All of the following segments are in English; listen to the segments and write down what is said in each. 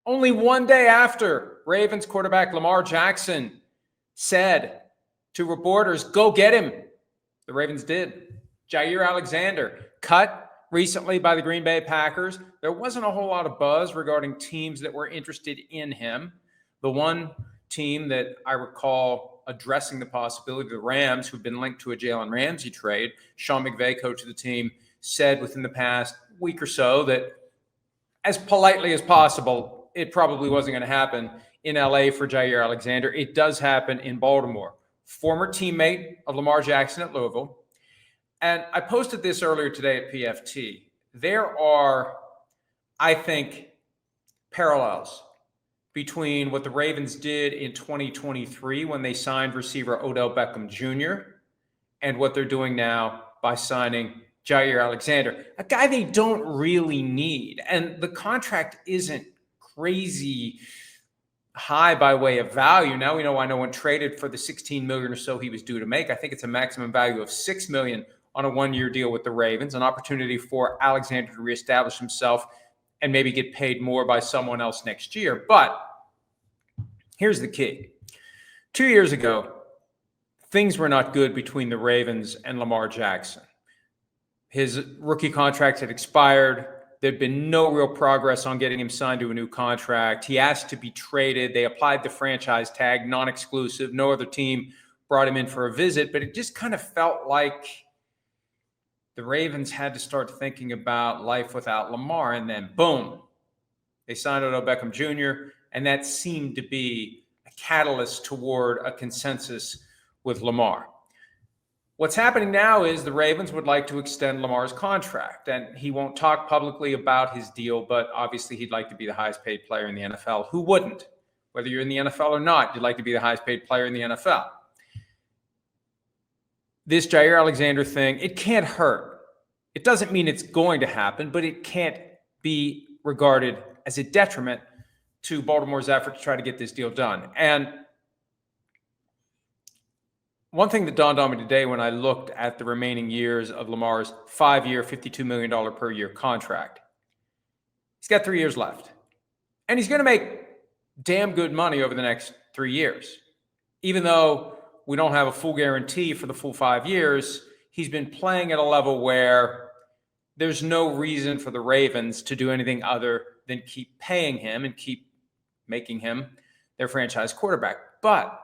Only one day after Ravens quarterback Lamar Jackson said to reporters, go get him, the Ravens did. Jaire Alexander, cut recently by the Green Bay Packers. There wasn't a whole lot of buzz regarding teams that were interested in him. The one team that I recall addressing the possibility, the Rams, who've been linked to a Jalen Ramsey trade, Sean McVay, coach of the team, said within the past week or so that as politely as possible, it probably wasn't going to happen in LA for Jaire Alexander. It does happen in Baltimore. Former teammate of Lamar Jackson at Louisville. And I posted this earlier today at PFT. There are, I think, parallels between what the Ravens did in 2023 when they signed receiver Odell Beckham Jr. and what they're doing now by signing Jaire Alexander, a guy they don't really need. And the contract isn't crazy high by way of value. Now we know why no one traded for the $16 million or so he was due to make. I think it's a maximum value of $6 million on a one-year deal with the Ravens, an opportunity for Alexander to reestablish himself and maybe get paid more by someone else next year. But here's the key. 2 years ago, things were not good between the Ravens and Lamar Jackson. His rookie contract had expired. There'd been no real progress on getting him signed to a new contract. He asked to be traded. They applied the franchise tag, non-exclusive. No other team brought him in for a visit, but it just kind of felt like the Ravens had to start thinking about life without Lamar, and then boom, they signed Odell Beckham Jr., and that seemed to be a catalyst toward a consensus with Lamar. What's happening now is the Ravens would like to extend Lamar's contract, and he won't talk publicly about his deal, but obviously he'd like to be the highest paid player in the NFL. Who wouldn't? Whether you're in the NFL or not, you'd like to be the highest paid player in the NFL. This Jaire Alexander thing, it can't hurt. It doesn't mean it's going to happen, but it can't be regarded as a detriment to Baltimore's effort to try to get this deal done. And one thing that dawned on me today when I looked at the remaining years of Lamar's 5-year, $52 million per year contract, he's got 3 years left. And he's going to make damn good money over the next 3 years. Even though we don't have a full guarantee for the full 5 years, he's been playing at a level where there's no reason for the Ravens to do anything other than keep paying him and keep making him their franchise quarterback. But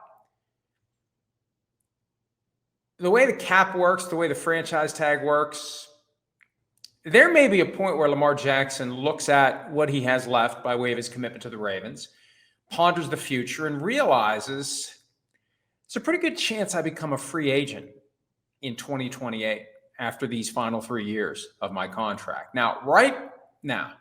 the way the cap works, the way the franchise tag works, there may be a point where Lamar Jackson looks at what he has left by way of his commitment to the Ravens, ponders the future, and realizes it's a pretty good chance I become a free agent in 2028 after these final 3 years of my contract. Now, right now,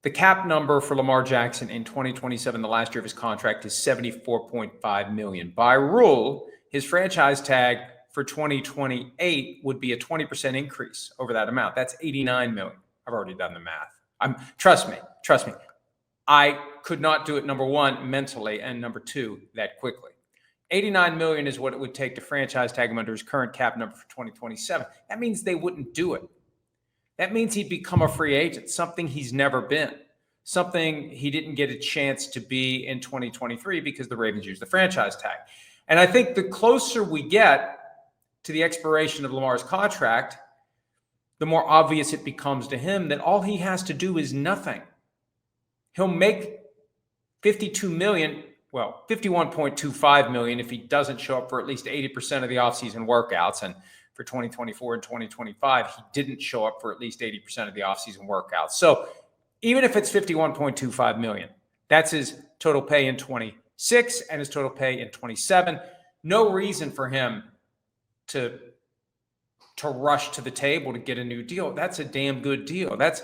the cap number for Lamar Jackson in 2027, the last year of his contract, is $74.5 million. By rule, his franchise tag for 2028 would be a 20% increase over that amount. That's $89 million. I've already done the math. Trust me. I could not do it, number one, mentally, and number two, that quickly. $89 million is what it would take to franchise tag him under his current cap number for 2027. That means they wouldn't do it. That means he'd become a free agent, something he's never been, something he didn't get a chance to be in 2023 because the Ravens used the franchise tag. And I think the closer we get to the expiration of Lamar's contract, the more obvious it becomes to him that all he has to do is nothing. He'll make $52 million. Well, $51.25 million if he doesn't show up for at least 80% of the offseason workouts. And for 2024 and 2025, he didn't show up for at least 80% of the offseason workouts. So even if it's $51.25 million, that's his total pay in 26 and his total pay in 27. No reason for him to rush to the table to get a new deal. That's a damn good deal. That's,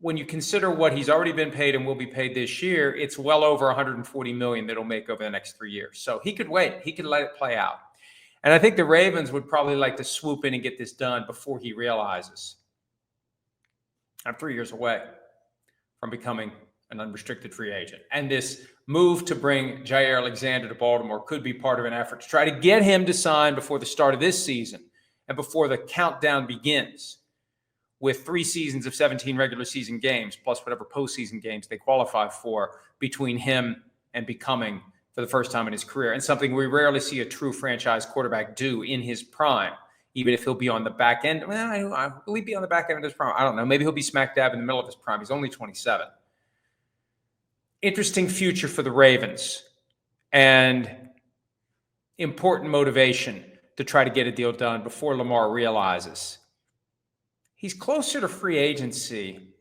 when you consider what he's already been paid and will be paid this year, it's well over $140 million that he'll make over the next 3 years. So he could wait. He could let it play out. And I think the Ravens would probably like to swoop in and get this done before he realizes I'm 3 years away from becoming an unrestricted free agent. And this move to bring Jaire Alexander to Baltimore could be part of an effort to try to get him to sign before the start of this season and before the countdown begins with 3 seasons of 17 regular season games, plus whatever postseason games they qualify for, between him and becoming, for the first time in his career, and something we rarely see a true franchise quarterback do in his prime, even if he'll be on the back end. Well, will he be on the back end of his prime? I don't know. Maybe he'll be smack dab in the middle of his prime. He's only 27. Interesting future for the Ravens, and important motivation to try to get a deal done before Lamar realizes he's closer to free agency,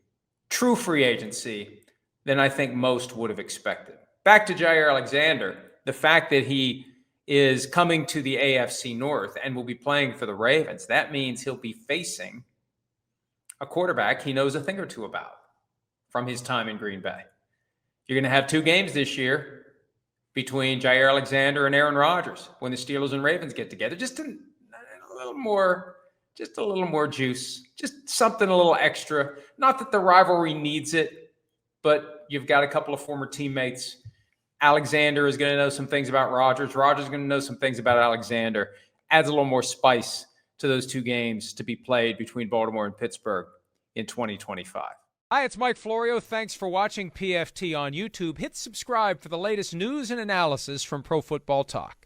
true free agency, than I think most would have expected. Back to Jaire Alexander, the fact that he is coming to the AFC North and will be playing for the Ravens, that means he'll be facing a quarterback he knows a thing or two about from his time in Green Bay. You're going to have 2 games this year between Jaire Alexander and Aaron Rodgers when the Steelers and Ravens get together. Just a little more juice, just something a little extra. Not that the rivalry needs it, but you've got a couple of former teammates. Alexander is going to know some things about Rodgers. Rodgers is going to know some things about Alexander. Adds a little more spice to those 2 games to be played between Baltimore and Pittsburgh in 2025. Hi, it's Mike Florio. Thanks for watching PFT on YouTube. Hit subscribe for the latest news and analysis from Pro Football Talk.